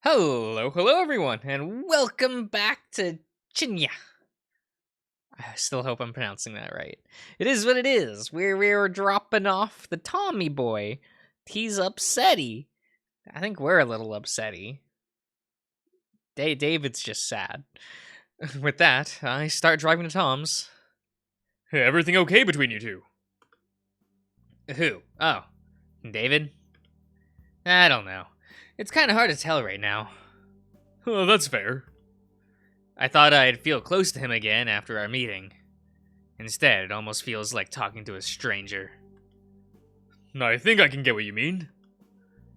Hello everyone, and welcome back to Cienie. I still hope I'm pronouncing that right. It is what it is. We're dropping off the Tommy boy. He's upsetty. I think we're a little upsetty. David's just sad. With that, I start driving to Tom's. Hey, everything okay between you two? Who? Oh, David? I don't know. It's kind of hard to tell right now. Oh, that's fair. I thought I'd feel close to him again after our meeting. Instead, it almost feels like talking to a stranger. I think I can get what you mean.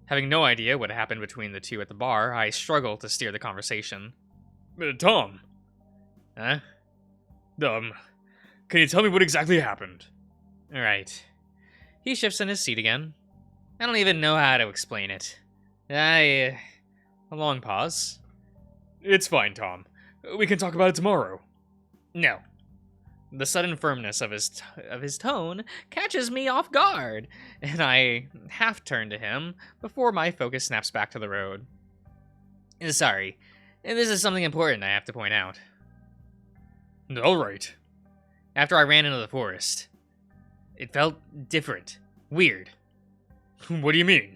Having no idea what happened between the two at the bar, I struggle to steer the conversation. Tom. Huh? Can you tell me what exactly happened? Alright. He shifts in his seat again. I don't even know how to explain it. A long pause. It's fine, Tom. We can talk about it tomorrow. No. The sudden firmness of his tone catches me off guard, and I half turn to him before my focus snaps back to the road. Sorry, this is something important I have to point out. Alright. After I ran into the forest, it felt different, weird. What do you mean?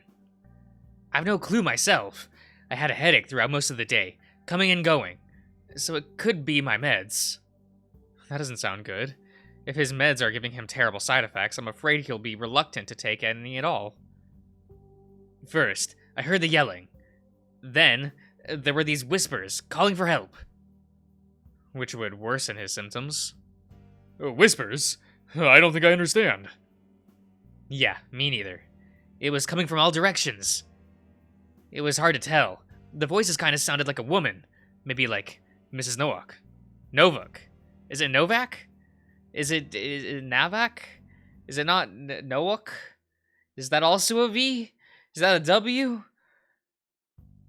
I've no clue myself. I had a headache throughout most of the day, coming and going, so it could be my meds. That doesn't sound good. If his meds are giving him terrible side effects, I'm afraid he'll be reluctant to take any at all. First, I heard the yelling. Then, there were these whispers, calling for help. Which would worsen his symptoms. Whispers? I don't think I understand. Yeah, me neither. It was coming from all directions. It was hard to tell. The voices kind of sounded like a woman. Maybe like Mrs. Nowak. Novak. Is it Novak? Is it Navak? Is it not Nowak? Is that also a V? Is that a W?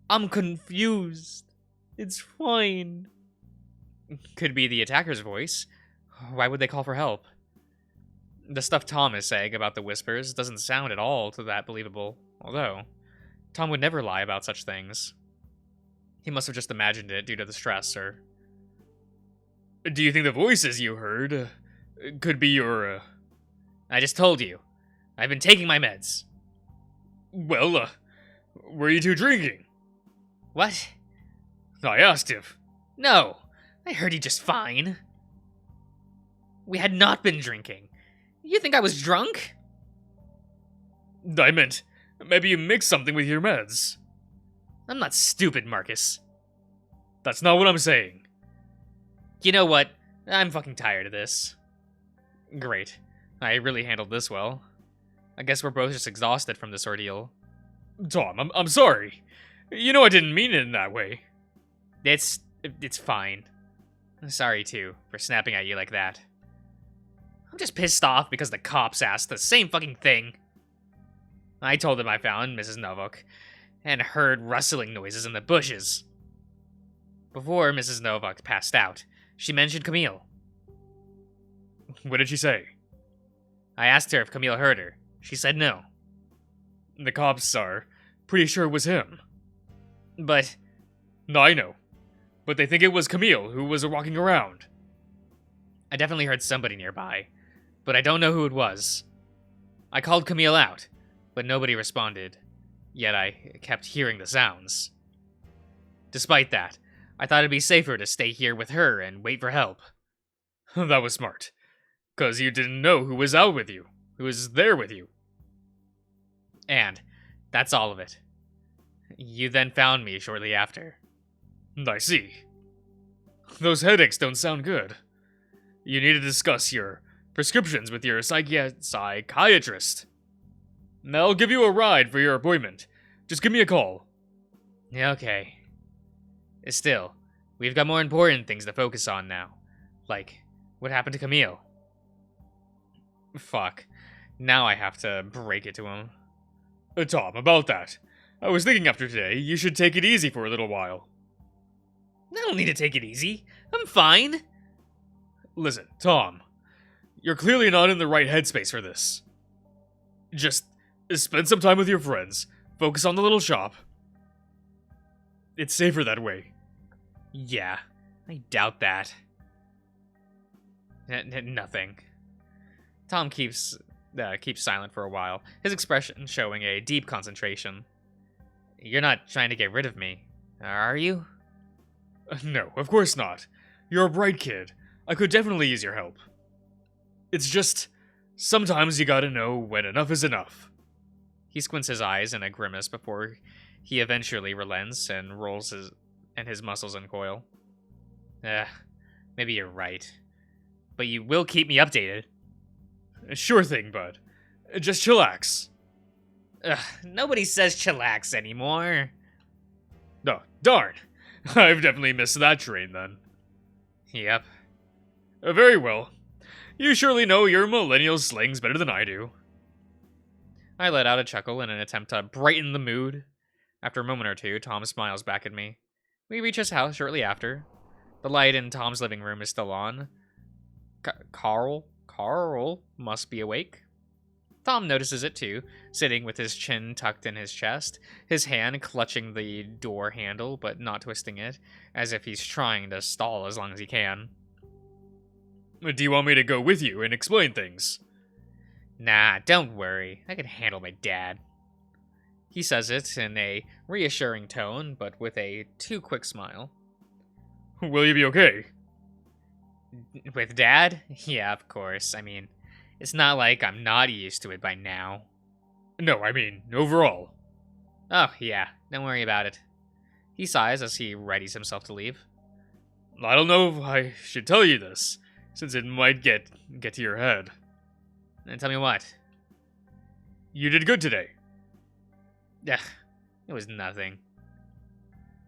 I'm confused. It's fine. Could be the attacker's voice. Why would they call for help? The stuff Tom is saying about the whispers doesn't sound at all to that believable, although Tom would never lie about such things. He must have just imagined it due to the stress, or... Do you think the voices you heard could be your, I just told you. I've been taking my meds. Well, were you two drinking? What? I asked if... No, I heard you just fine. We had not been drinking. You think I was drunk? I meant, maybe you mixed something with your meds. I'm not stupid, Marcus. That's not what I'm saying. You know what? I'm fucking tired of this. Great. I really handled this well. I guess we're both just exhausted from this ordeal. Tom, I'm sorry. You know I didn't mean it in that way. It's fine. I'm sorry, too, for snapping at you like that. I'm just pissed off because the cops asked the same fucking thing. I told them I found Mrs. Novak and heard rustling noises in the bushes. Before Mrs. Novak passed out, she mentioned Camille. What did she say? I asked her if Camille heard her. She said no. The cops are pretty sure it was him. But... No, I know. But they think it was Camille who was walking around. I definitely heard somebody nearby, but I don't know who it was. I called Camille out, but nobody responded, yet I kept hearing the sounds. Despite that, I thought it'd be safer to stay here with her and wait for help. That was smart. 'Cause you didn't know who was out with you, who was there with you. And that's all of it. You then found me shortly after. I see. Those headaches don't sound good. You need to discuss your prescriptions with your psychiatrist. I'll give you a ride for your appointment. Just give me a call. Okay. Still, we've got more important things to focus on now. Like, what happened to Camille? Fuck. Now I have to break it to him. Tom, about that. I was thinking after today, you should take it easy for a little while. I don't need to take it easy. I'm fine. Listen, Tom. You're clearly not in the right headspace for this. Just spend some time with your friends. Focus on the little shop. It's safer that way. Yeah, I doubt that. Nothing. Tom keeps silent for a while, his expression showing a deep concentration. You're not trying to get rid of me, are you? No, of course not. You're a bright kid. I could definitely use your help. It's just, sometimes you gotta know when enough is enough. He squints his eyes in a grimace before he eventually relents and his muscles uncoil. Maybe you're right. But you will keep me updated. Sure thing, bud. Just chillax. Nobody says chillax anymore. Oh, darn. I've definitely missed that train then. Yep. Very well. You surely know your millennial slangs better than I do. I let out a chuckle in an attempt to brighten the mood. After a moment or two, Tom smiles back at me. We reach his house shortly after. The light in Tom's living room is still on. Carl must be awake. Tom notices it too, sitting with his chin tucked in his chest, his hand clutching the door handle but not twisting it, as if he's trying to stall as long as he can. Do you want me to go with you and explain things? Nah, don't worry. I can handle my dad. He says it in a reassuring tone, but with a too quick smile. Will you be okay? With Dad? Yeah, of course. I mean, it's not like I'm not used to it by now. No, I mean, overall. Oh, yeah. Don't worry about it. He sighs as he readies himself to leave. I don't know if I should tell you this, since it might get to your head. And tell me what? You did good today. Ugh, it was nothing.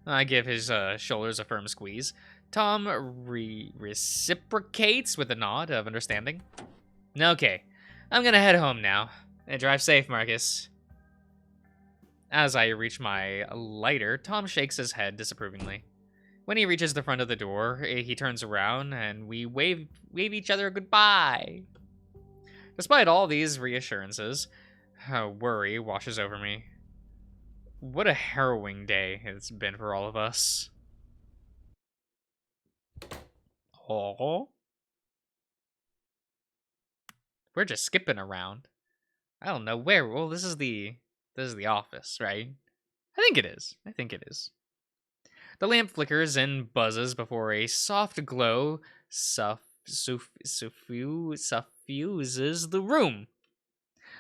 I give his shoulders a firm squeeze. Tom reciprocates with a nod of understanding. Okay, I'm gonna head home now. And drive safe, Marcus. As I reach my lighter, Tom shakes his head disapprovingly. When he reaches the front of the door, he turns around and we wave each other goodbye. Despite all these reassurances, worry washes over me. What a harrowing day it's been for all of us. Oh. We're just skipping around. I don't know where. Well, this is the office, right? I think it is. The lamp flickers and buzzes before a soft glow suffuses the room.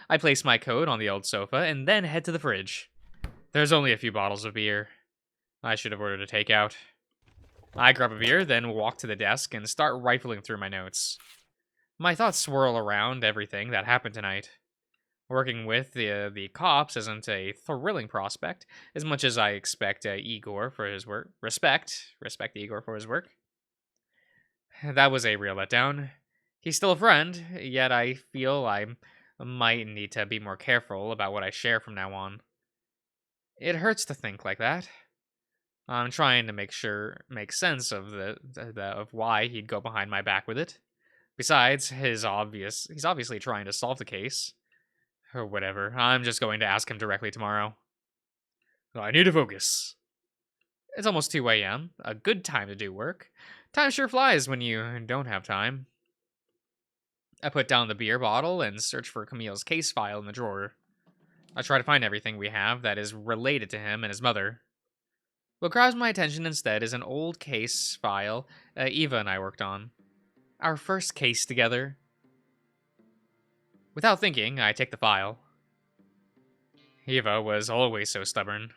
I place my coat on the old sofa and then head to the fridge. There's only a few bottles of beer. I should have ordered a takeout. I grab a beer, then walk to the desk and start rifling through my notes. My thoughts swirl around everything that happened tonight. Working with the cops isn't a thrilling prospect, as much as I expect Igor for his work. Respect Igor for his work. That was a real letdown. He's still a friend, yet I feel I might need to be more careful about what I share from now on. It hurts to think like that. I'm trying to make sense of of why he'd go behind my back with it. Besides, he's obviously trying to solve the case. Or whatever. I'm just going to ask him directly tomorrow. I need to focus. It's almost 2 a.m. A good time to do work. Time sure flies when you don't have time. I put down the beer bottle and search for Camille's case file in the drawer. I try to find everything we have that is related to him and his mother. What grabs my attention instead is an old case file Eva and I worked on. Our first case together. Without thinking, I take the file. Eva was always so stubborn.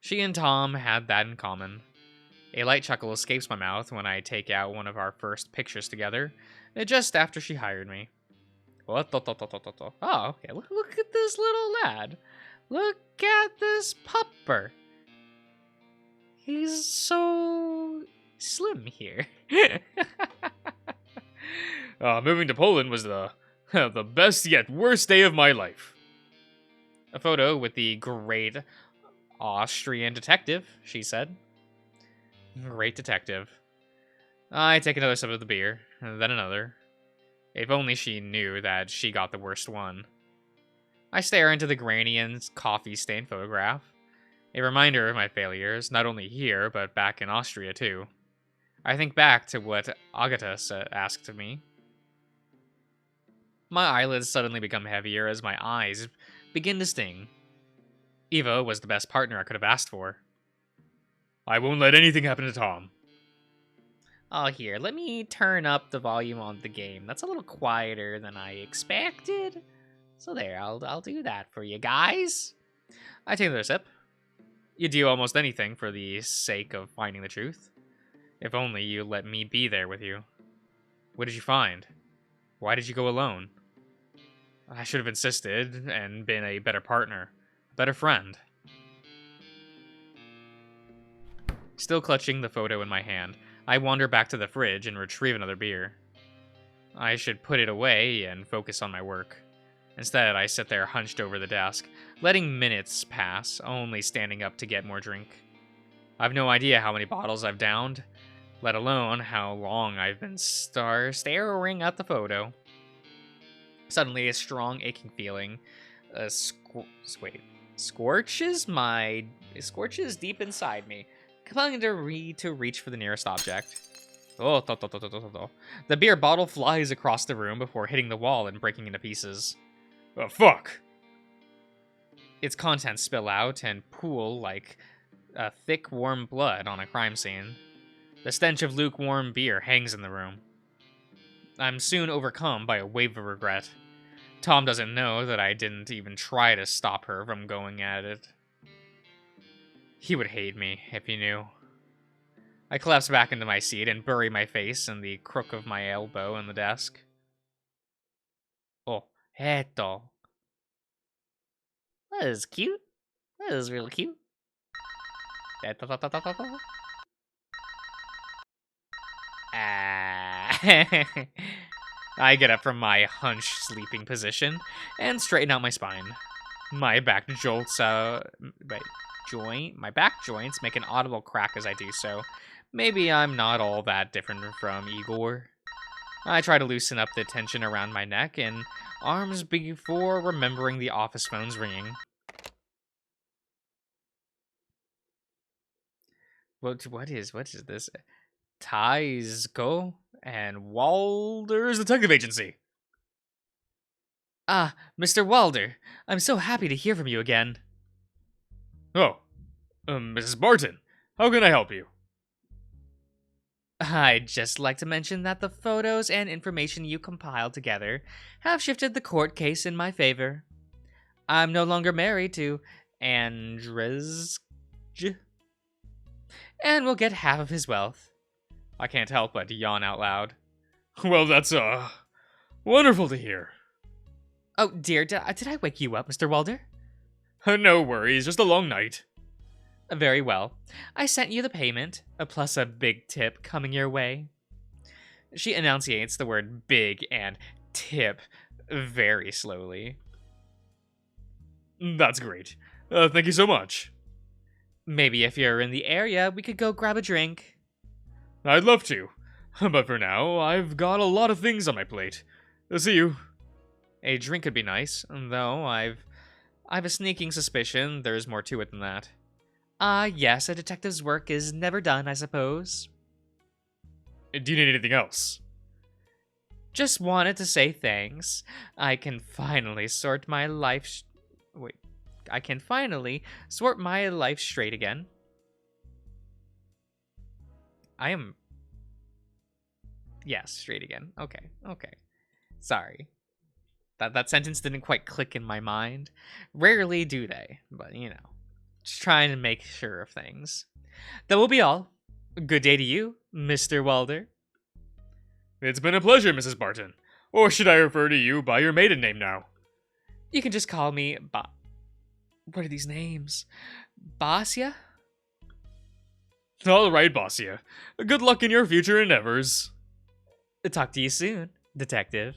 She and Tom had that in common. A light chuckle escapes my mouth when I take out one of our first pictures together, just after she hired me. What? Oh, okay. Look at this little lad. Look at this pupper. He's so slim here. Moving to Poland was the best yet worst day of my life. A photo with the great Austrian detective, she said. Great detective. I take another sip of the beer, and then another. If only she knew that she got the worst one. I stare into the grainy and coffee-stained photograph. A reminder of my failures, not only here, but back in Austria too. I think back to what Agata asked of me. My eyelids suddenly become heavier as my eyes begin to sting. Eva was the best partner I could have asked for. I won't let anything happen to Tom. Oh, here, let me turn up the volume on the game. That's a little quieter than I expected. So there, I'll do that for you guys. I take another sip. You'd do almost anything for the sake of finding the truth. If only you let me be there with you. What did you find? Why did you go alone? I should have insisted and been a better partner, a better friend. Still clutching the photo in my hand, I wander back to the fridge and retrieve another beer. I should put it away and focus on my work. Instead, I sit there hunched over the desk, letting minutes pass, only standing up to get more drink. I've no idea how many bottles I've downed, let alone how long I've been staring at the photo. Suddenly, a strong aching feeling scorches deep inside me, compelling to reach for the nearest object. Oh, the beer bottle flies across the room before hitting the wall and breaking into pieces. Oh, fuck! Its contents spill out and pool like thick, warm blood on a crime scene. The stench of lukewarm beer hangs in the room. I'm soon overcome by a wave of regret. Tom doesn't know that I didn't even try to stop her from going at it. He would hate me if he knew. I collapse back into my seat and bury my face in the crook of my elbow in the desk. Oh, eto. That is cute. That is really cute. I get up from my hunched sleeping position and straighten out my spine. My back joints make an audible crack as I do so. Maybe I'm not all that different from Igor. I try to loosen up the tension around my neck and arms before remembering the office phone's ringing. What is this? Tyzko and Walder's Detective Agency. Ah, Mr. Walder, I'm so happy to hear from you again. Oh, Mrs. Barton, how can I help you? I'd just like to mention that the photos and information you compiled together have shifted the court case in my favor. I'm no longer married to Andrzej, and will get half of his wealth. I can't help but yawn out loud. Well, that's, wonderful to hear. Oh, dear, did I wake you up, Mr. Walder? No worries, just a long night. Very well. I sent you the payment, plus a big tip coming your way. She enunciates the word big and tip very slowly. That's great. Thank you so much. Maybe if you're in the area, we could go grab a drink. I'd love to, but for now, I've got a lot of things on my plate. See you. A drink could be nice, though I've a sneaking suspicion there's more to it than that. Yes, a detective's work is never done, I suppose. Do you need anything else? Just wanted to say thanks. I can finally sort my life straight again. Yes, straight again. Okay. Sorry. That sentence didn't quite click in my mind. Rarely do they, but just trying to make sure of things. That will be all. Good day to you, Mr. Walder. It's been a pleasure, Mrs. Barton. Or should I refer to you by your maiden name now? You can just call me What are these names? Basia? All right, Basia. Good luck in your future endeavors. Talk to you soon, detective.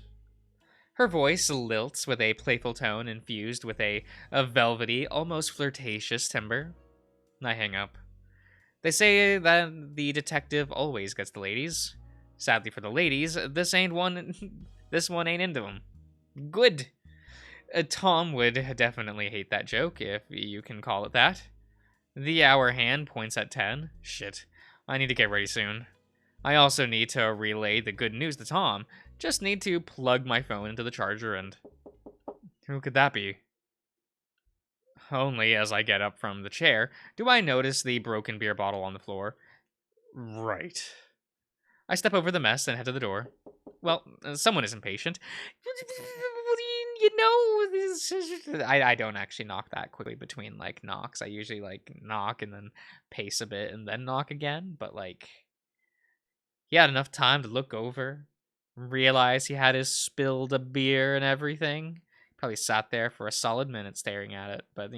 Her voice lilts with a playful tone infused with a velvety, almost flirtatious timbre. I hang up. They say that the detective always gets the ladies. Sadly for the ladies, this one ain't into them. Good. Tom would definitely hate that joke, if you can call it that. The hour hand points at 10. Shit. I need to get ready soon. I also need to relay the good news to Tom. Just need to plug my phone into the charger and... Who could that be? Only as I get up from the chair do I notice the broken beer bottle on the floor. Right. I step over the mess and head to the door. Well, someone is impatient. I don't actually knock that quickly between, like, knocks. I usually, like, knock and then pace a bit and then knock again. But, like, he had enough time to look over, realize he had his spilled a beer and everything. Probably sat there for a solid minute staring at it. But,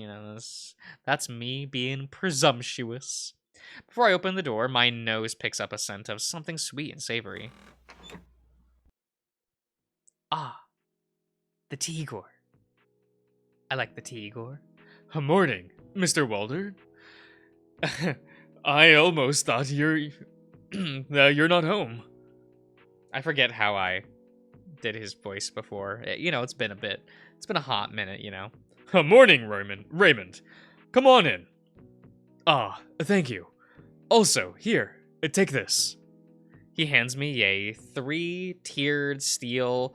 that's me being presumptuous. Before I open the door, my nose picks up a scent of something sweet and savory. Ah, the tea-gore. I like the tea-gore. Morning, Mr. Walder. I almost thought you're not home. I forget how I did his voice before. It's been a bit. It's been a hot minute, Morning, Raymond. Come on in. Ah, thank you. Also, here, take this. He hands me a 3-tiered steel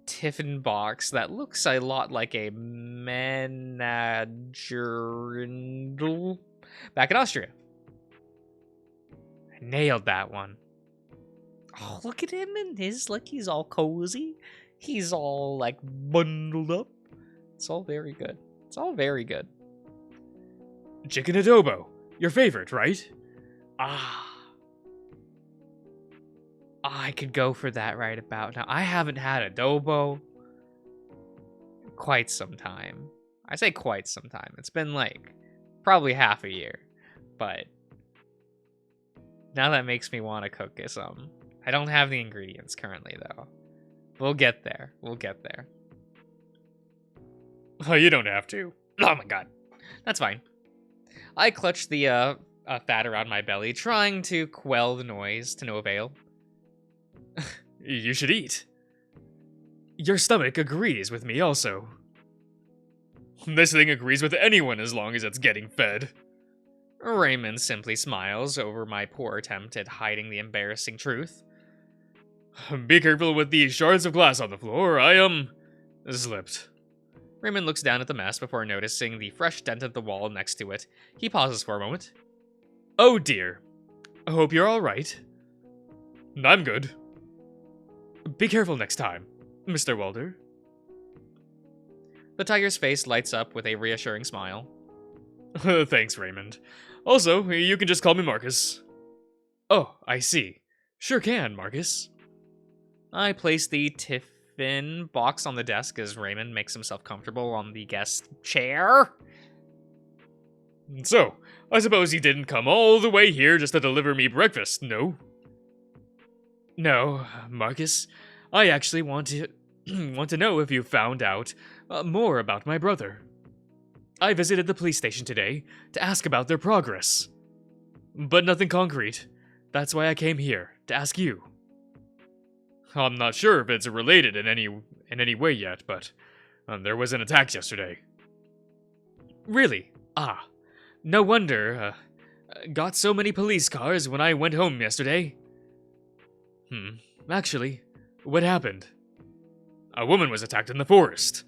tiffin box that looks a lot like a managerindle back in Austria. I nailed that one. Oh, look at him in his, like, he's all cozy. He's all, like, bundled up. It's all very good. It's all very good. Chicken adobo. Your favorite, right? I could go for that right about now. I haven't had adobo in quite some time. I say quite some time. It's been, like, probably half a year. But now that makes me want to cook some. I don't have the ingredients currently, though. We'll get there. We'll get there. Oh, you don't have to. Oh my god. That's fine. I clutch the fat around my belly, trying to quell the noise to no avail. You should eat. Your stomach agrees with me also. This thing agrees with anyone as long as it's getting fed. Raymond simply smiles over my poor attempt at hiding the embarrassing truth. Be careful with the shards of glass on the floor. I slipped. Raymond looks down at the mess before noticing the fresh dent at the wall next to it. He pauses for a moment. Oh dear. I hope you're alright. I'm good. Be careful next time, Mr. Walder. The tiger's face lights up with a reassuring smile. Thanks, Raymond. Also, you can just call me Marcus. Oh, I see. Sure can, Marcus. I place the tiffin box on the desk as Raymond makes himself comfortable on the guest chair. So, I suppose you didn't come all the way here just to deliver me breakfast, no? No, Marcus. I actually want to know if you found out more about my brother. I visited the police station today to ask about their progress. But nothing concrete. That's why I came here, to ask you. I'm not sure if it's related in any way yet, but there was an attack yesterday. Really? Ah. No wonder. Got so many police cars when I went home yesterday. Actually, what happened? A woman was attacked in the forest.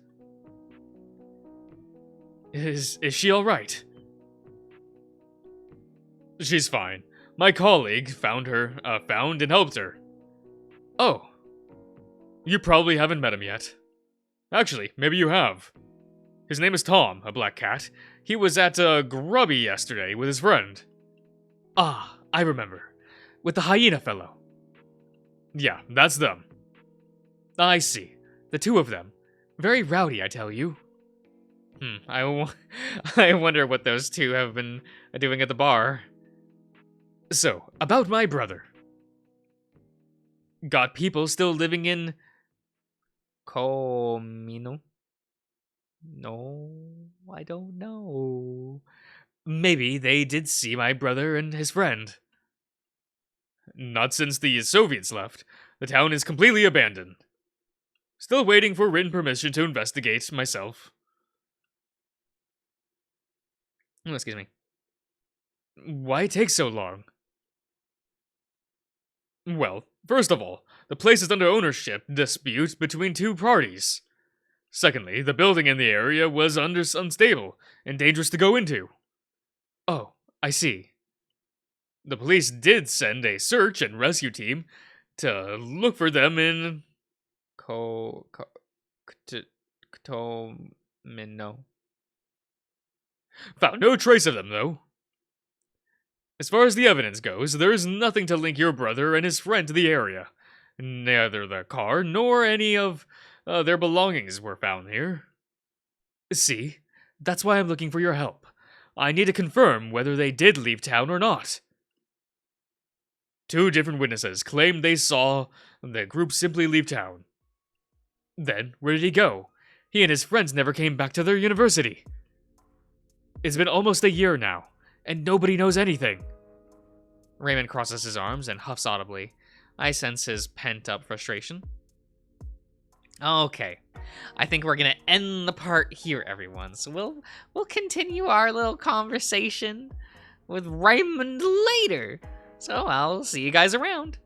Is she alright? She's fine. My colleague found and helped her. Oh. You probably haven't met him yet. Actually, maybe you have. His name is Tom, a black cat. He was at Grubby yesterday with his friend. Ah, I remember. With the hyena fellow. Yeah, that's them. I see. The two of them. Very rowdy, I tell you. I wonder what those two have been doing at the bar. So, about my brother. Got people still living in... Comino? No, I don't know. Maybe they did see my brother and his friend. Not since the Soviets left. The town is completely abandoned. Still waiting for written permission to investigate myself. Excuse me. Why take so long? Well, first of all, the place is under ownership dispute between two parties. Secondly, the building in the area was unstable and dangerous to go into. Oh, I see. The police did send a search and rescue team to look for them in Tomino. Found no trace of them, though. As far as the evidence goes, there is nothing to link your brother and his friend to the area. Neither the car nor any of their belongings were found here. See, that's why I'm looking for your help. I need to confirm whether they did leave town or not. Two different witnesses claimed they saw the group simply leave town. Then, where did he go? He and his friends never came back to their university. It's been almost a year now, and nobody knows anything. Raymond crosses his arms and huffs audibly. I sense his pent-up frustration. Okay, I think we're gonna end the part here, everyone. So we'll continue our little conversation with Raymond later. So I'll see you guys around.